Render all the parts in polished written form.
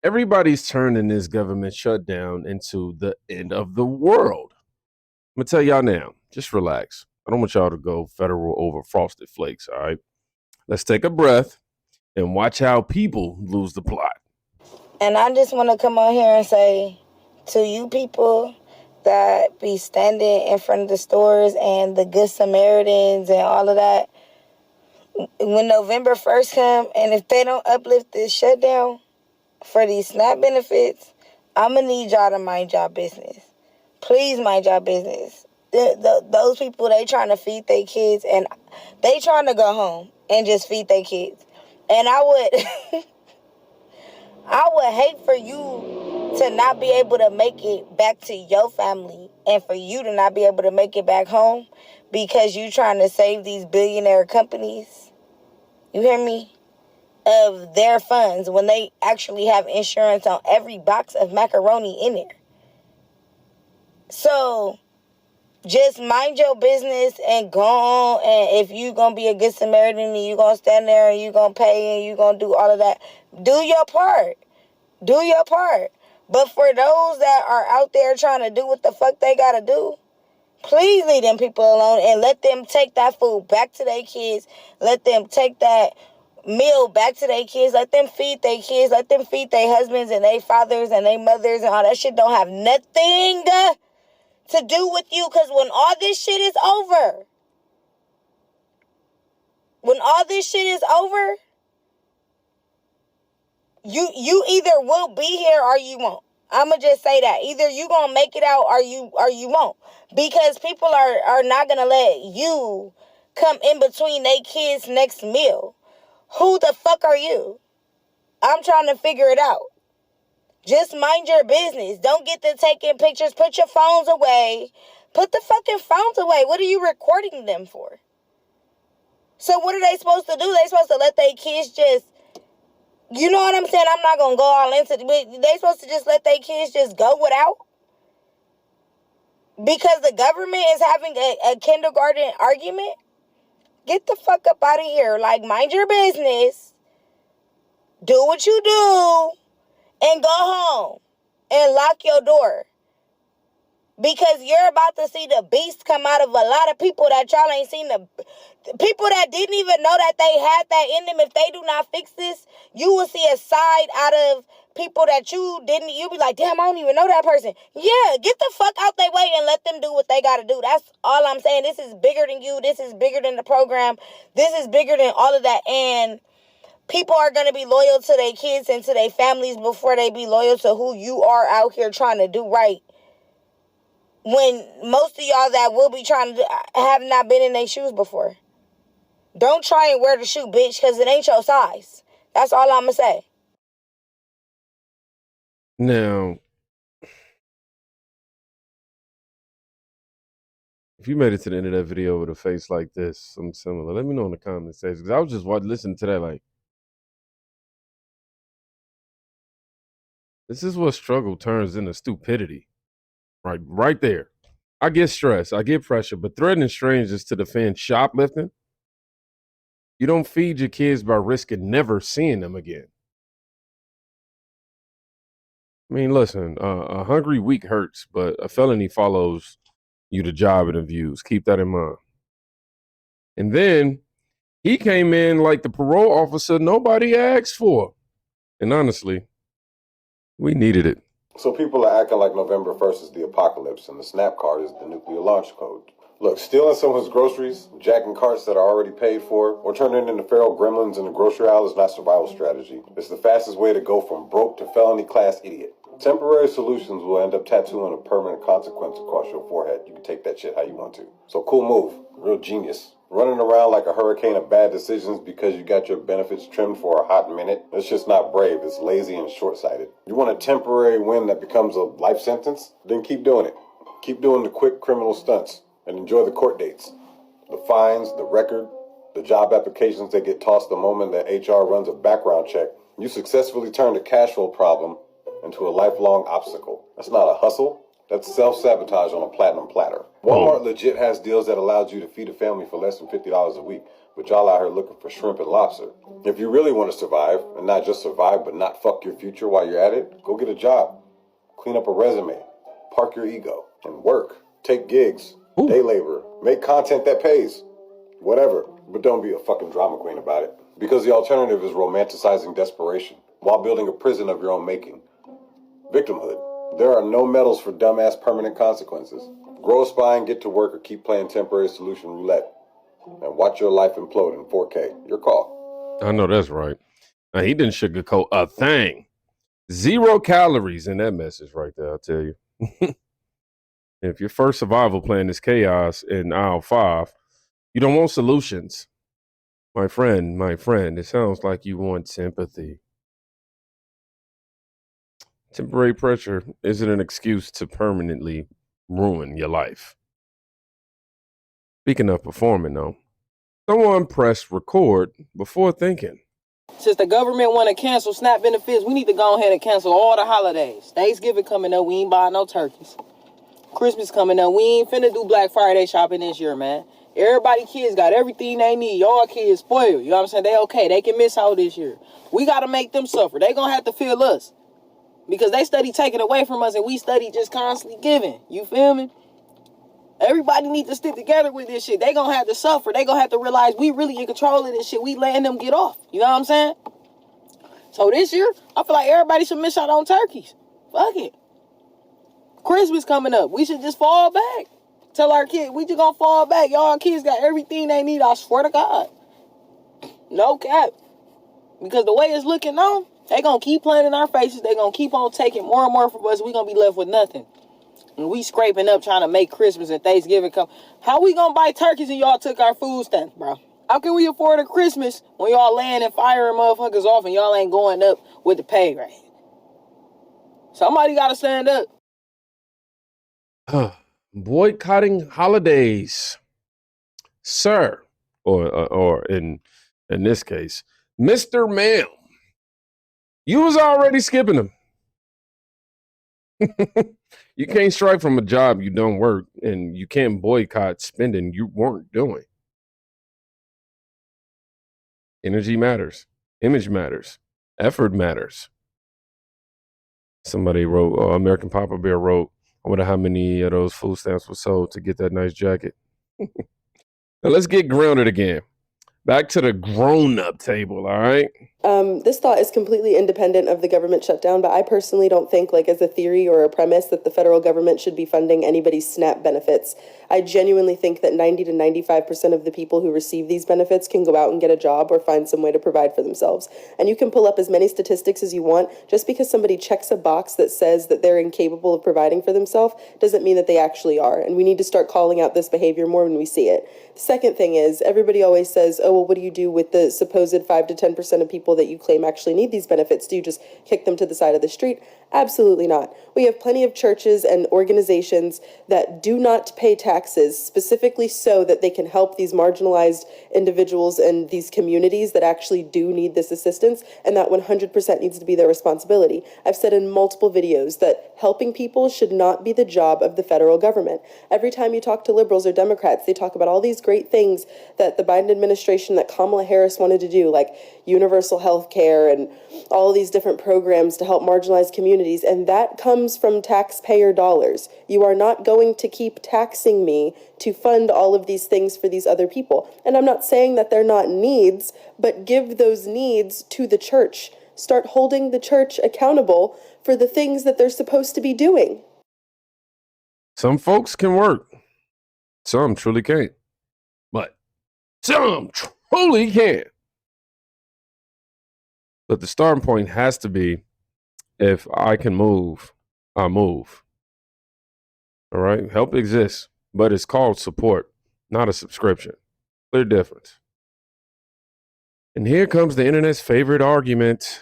Everybody's turning this government shutdown into the end of the world. I'm gonna tell y'all now, just relax. I don't want y'all to go federal over frosted flakes, all right? Let's take a breath and watch how people lose the plot. And I just want to come on here and say to you people that be standing in front of the stores and the Good Samaritans and all of that, when November 1st come and if they don't uplift this shutdown for these SNAP benefits, I'm going to need y'all to mind y'all business. Please mind y'all business. Those people, they trying to feed their kids and they trying to go home and just feed their kids. And I would... I would hate for you to not be able to make it back to your family and for you to not be able to make it back home because you trying to save these billionaire companies, you hear me, of their funds when they actually have insurance on every box of macaroni in there. So just mind your business and go on. And if you going to be a good Samaritan and you going to stand there and you going to pay and you going to do all of that, do your part. Do your part. But for those that are out there trying to do what the fuck they got to do, please leave them people alone and let them take that food back to their kids. Let them take that meal back to their kids. Let them feed their kids. Let them feed their husbands and their fathers and their mothers and all that shit don't have nothing to do with you. Because when all this shit is over, you either will be here or you won't. I'ma just say that. Either you gonna make it out or you won't. Because people are not gonna let you come in between their kids' next meal. Who the fuck are you? I'm trying to figure it out. Just mind your business. Don't get to taking pictures. Put your phones away. Put the fucking phones away. What are you recording them for? So what are they supposed to do? They supposed to let their kids just... You know what I'm saying? I'm not going to go all into it. But they supposed to just let their kids just go without? Because the government is having a kindergarten argument? Get the fuck up out of here. Like, mind your business. Do what you do. And go home. And lock your door. Because you're about to see the beast come out of a lot of people that y'all ain't seen. The people that didn't even know that they had that in them. If they do not fix this, you will see a side out of people that you didn't. You'll be like, damn, I don't even know that person. Yeah, get the fuck out their way and let them do what they got to do. That's all I'm saying. This is bigger than you. This is bigger than the program. This is bigger than all of that. And people are going to be loyal to their kids and to their families before they be loyal to who you are out here trying to do right. When most of y'all that will be trying to have not been in their shoes before. Don't try and wear the shoe, bitch, because it ain't your size. That's all I'm going to say. Now, if you made it to the end of that video with a face like this, something similar, let me know in the comment section. Because I was just listening to that like, this is what struggle turns into stupidity. Right there. I get stress, I get pressure, but threatening strangers to defend shoplifting, you don't feed your kids by risking never seeing them again. I mean, listen, a hungry week hurts, but a felony follows you to job interviews. Keep that in mind. And then he came in like the parole officer nobody asked for. And honestly, we needed it. So people are acting like November 1st is the apocalypse and the snap card is the nuclear launch code. Look, stealing someone's groceries, jacking carts that are already paid for, or turning into feral gremlins in the grocery aisle is not survival strategy. It's the fastest way to go from broke to felony class idiot. Temporary solutions will end up tattooing a permanent consequence across your forehead. You can take that shit how you want to. So cool move. Real genius. Running around like a hurricane of bad decisions because you got your benefits trimmed for a hot minute. It's just not brave. It's lazy and short-sighted. You want a temporary win that becomes a life sentence? Then keep doing it. Keep doing the quick criminal stunts and enjoy the court dates. The fines, the record, the job applications that get tossed the moment that HR runs a background check. You successfully turned a cash flow problem into a lifelong obstacle. That's not a hustle. That's self-sabotage on a platinum platter. Walmart legit has deals that allows you to feed a family for less than $50 a week. but y'all out here looking for shrimp and lobster. If you really want to survive, and not just survive, but not fuck your future while you're at it, go get a job. Clean up a resume. Park your ego. And work. Take gigs. Day labor. Make content that pays. Whatever. But don't be a fucking drama queen about it. Because the alternative is romanticizing desperation while building a prison of your own making. Victimhood. There are no medals for dumbass permanent consequences. Grow a spine, get to work, or keep playing temporary solution roulette. And watch your life implode in 4K. Your call. I know that's right. Now, he didn't sugarcoat a thing. 0 calories in that message right there, I'll tell you. If your first survival plan is chaos in aisle 5, you don't want solutions. My friend, it sounds like you want sympathy. Temporary pressure isn't an excuse to permanently ruin your life. Speaking of performing, though, someone press record before thinking. Since the government want to cancel SNAP benefits, we need to go ahead and cancel all the holidays. Thanksgiving coming up, we ain't buying no turkeys. Christmas coming up, we ain't finna do Black Friday shopping this year, man. Everybody kids got everything they need. Y'all kids spoiled. You know what I'm saying? They okay. They can miss out this year. We got to make them suffer. They gonna have to feel us. Because they study taking away from us and we study just constantly giving. You feel me? Everybody need to stick together with this shit. They gonna have to suffer. They gonna have to realize we really in control of this shit. We letting them get off. You know what I'm saying? So this year, I feel like everybody should miss out on turkeys. Fuck it. Christmas coming up. We should just fall back. Tell our kids, we just gonna fall back. Y'all kids got everything they need, I swear to God. No cap. Because the way it's looking now, they gonna keep playing in our faces. They gonna keep on taking more and more from us. We gonna be left with nothing. And we scraping up trying to make Christmas and Thanksgiving come. How we gonna buy turkeys and y'all took our food stamps, bro? How can we afford a Christmas when y'all laying and firing motherfuckers off and y'all ain't going up with the pay rate? Somebody gotta stand up. Boycotting holidays, sir, or in this case, Mr. Ma'am, you was already skipping them. You can't strike from a job you don't work, and you can't boycott spending you weren't doing. Energy matters, image matters, effort matters. Somebody wrote, American Papa Bear wrote, I wonder how many of those food stamps were sold to get that nice jacket. Now let's get grounded again. Back to the grown-up table, all right? This thought is completely independent of the government shutdown, but I personally don't think, like as a theory or a premise, that the federal government should be funding anybody's SNAP benefits. I genuinely think that 90 to 95% of the people who receive these benefits can go out and get a job or find some way to provide for themselves. And you can pull up as many statistics as you want. Just because somebody checks a box that says that they're incapable of providing for themselves doesn't mean that they actually are. And we need to start calling out this behavior more when we see it. The second thing is, everybody always says, oh, well, what do you do with the supposed 5 to 10% of people that you claim actually need these benefits? Do you just kick them to the side of the street? Absolutely not. We have plenty of churches and organizations that do not pay taxes specifically so that they can help these marginalized individuals and these communities that actually do need this assistance, and that 100% needs to be their responsibility. I've said in multiple videos that helping people should not be the job of the federal government. Every time you talk to liberals or Democrats, they talk about all these great things that the Biden administration, that Kamala Harris wanted to do, like universal health care and all these different programs to help marginalized communities, and that comes from taxpayer dollars. You are not going to keep taxing me to fund all of these things for these other people. And I'm not saying that they're not needs, but give those needs to the church. Start holding the church accountable for the things that they're supposed to be doing. Some folks can work. Some truly can't. But some truly can. But the starting point has to be, if I can move, I move. All right? Help exists, but it's called support, not a subscription. Clear difference. And here comes the internet's favorite argument.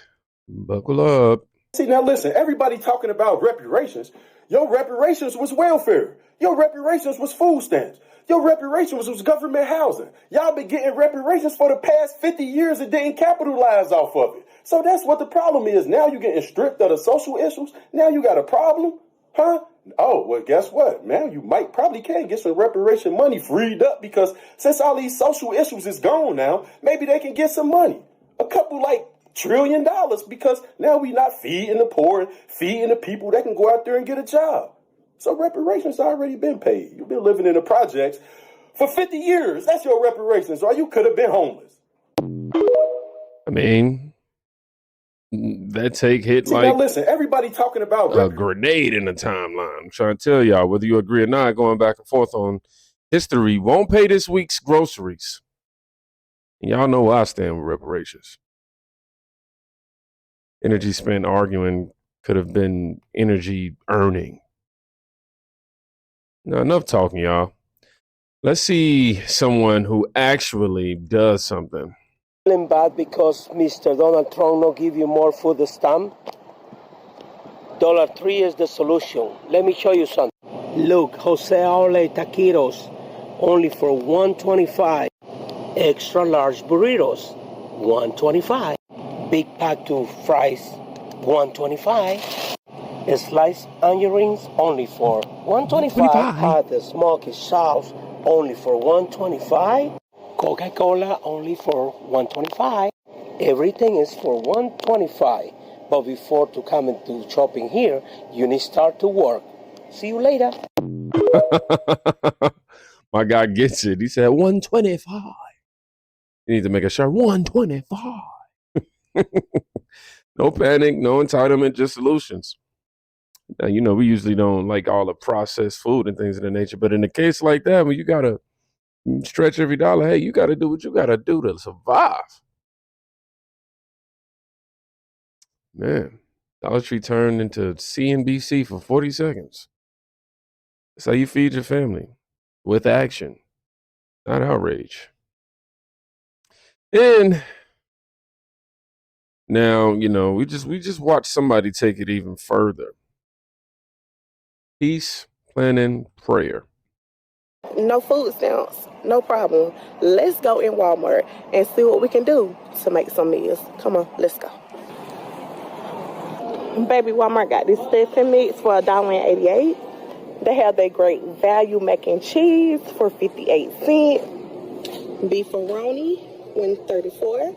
Buckle up. See, now listen, everybody talking about reparations. Your reparations was welfare. Your reparations was food stamps. Your reparations was government housing. Y'all been getting reparations for the past 50 years and didn't capitalize off of it. So that's what the problem is. Now you're getting stripped of the social issues. Now you got a problem. Huh? Oh, well, guess what, man? You probably can get some reparation money freed up because since all these social issues is gone now, maybe they can get some money. A couple, like, $1 trillion because now we not feeding the poor and feeding the people that can go out there and get a job. So reparations already been paid. You've been living in the projects for 50 years. That's your reparations, or you could have been homeless. I mean, that take hit See, like now listen, everybody talking about a grenade in the timeline. I'm trying to tell y'all, whether you agree or not, going back and forth on history won't pay this week's groceries. And y'all know where I stand with reparations. Energy spent arguing could have been energy earning. Now, enough talking, y'all. Let's see someone who actually does something. Bad because Mr. Donald Trump not give you more food stamp. $3 is the solution. Let me show you something. Look, Jose Ole taquitos, only for $1.25. Extra large burritos, $1.25. Big pack to fries, $1.25. Sliced onion rings, only for $1.25. Hot smoky sauce, only for $1.25. Coca-Cola, only for $1.25. Everything is for $1.25. But before to come into shopping here, you need to start to work. See you later. My guy gets it. He said $1.25. You need to make a shirt $1.25. No panic, no entitlement, just solutions. Now, you know, we usually don't like all the processed food and things of the nature, but in a case like that, when you gotta stretch every dollar, hey, you gotta do what you gotta do to survive. Man, Dollar Tree turned into CNBC for 40 seconds. That's how you feed your family, with action, not outrage. And now, you know, we just watched somebody take it even further. Peace, planning, prayer. No food stamps, no problem. Let's go in Walmart and see what we can do to make some meals. Come on, let's go. Baby, Walmart got this stuffing mix for $1.88. They have their great value mac and cheese for 58 cents. Beefaroni, $1.34.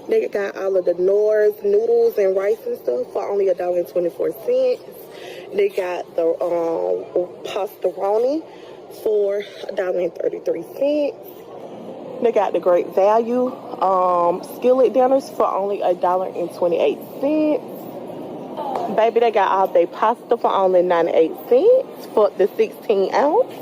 They got all of the Knorr's noodles and rice and stuff for only $1.24. They got the pastaroni for $1.33. They got the great value skillet dinners for only $1.28. Baby, they got all day pasta for only 98 cents for the 16 ounce.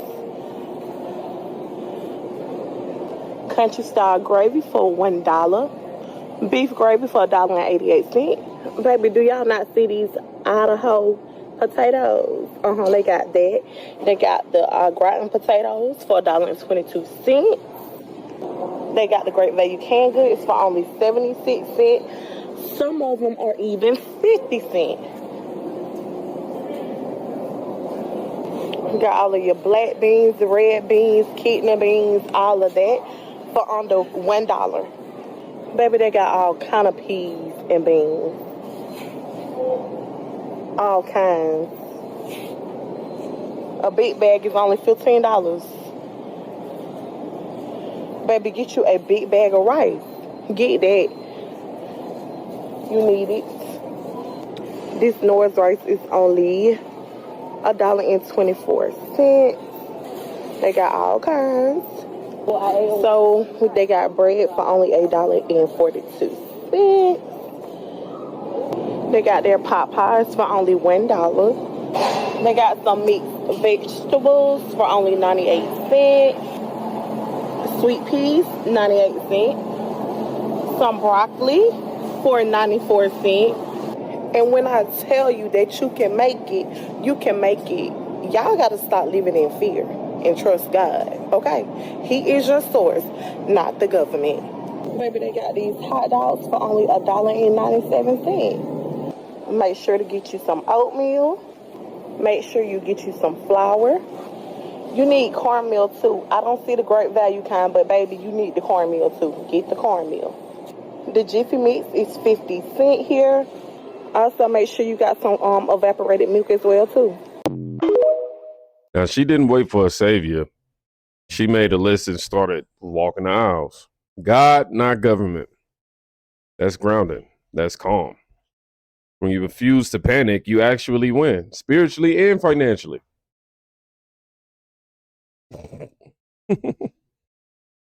Country style gravy for $1. Beef gravy for $1.88. Baby, do y'all not see these Idaho potatoes? They got that. They got the gratin potatoes for $1.22. They got the great value canned goods for only 76 cents. Some of them are even 50 cents. Got all of your black beans, red beans, kidney beans, all of that for under $1. Baby, they got all kind of peas and beans. All kinds. A big bag is only $15. Baby, get you a big bag of rice. Get that. You need it. This Knorr's rice is only $1.24. They got all kinds. So they got bread for only $8.42. They got their pot pies for only $1. They got some mixed vegetables for only 98 cents. Sweet peas, 98 cents. Some broccoli for 94 cents. And when I tell you that you can make it, you can make it. Y'all got to stop living in fear and trust God, okay? He is your source, not the government. Baby, they got these hot dogs for only $1.97. Make sure to get you some oatmeal. Make sure you get you some flour. You need cornmeal too. I don't see the great value kind, but baby, you need the cornmeal too. Get the cornmeal. The Jiffy Mix is 50 cents here. Also, make sure you got some evaporated milk as well too. Now, she didn't wait for a savior. She made a list and started walking the aisles. God, not government. That's grounding. That's calm. When you refuse to panic, you actually win, spiritually and financially.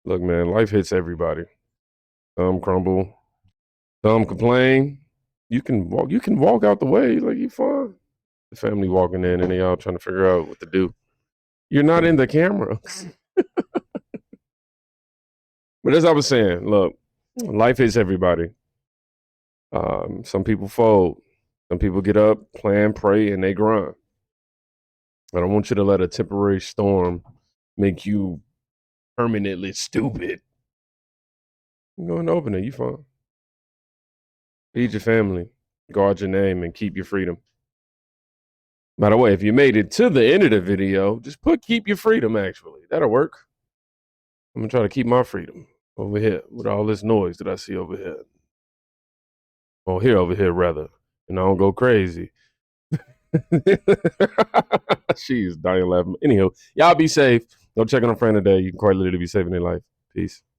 Look, man, life hits everybody. Some crumble, some complain. You can walk out the way, like you fine. The family walking in and they all trying to figure out what to do. You're not in the camera. But as I was saying, look, life hits everybody. Some people fold. Some people get up, plan, pray, and they grind. I don't want you to let a temporary storm make you permanently stupid. Go and open it. You fine. Feed your family, guard your name, and keep your freedom. By the way, if you made it to the end of the video, just put keep your freedom, actually. That'll work. I'm going to try to keep my freedom over here with all this noise that I see over here. Or over here, rather. And I don't go crazy. She's dying laughing. Anyhow, y'all be safe. Go check on a friend today. You can quite literally be saving their life. Peace.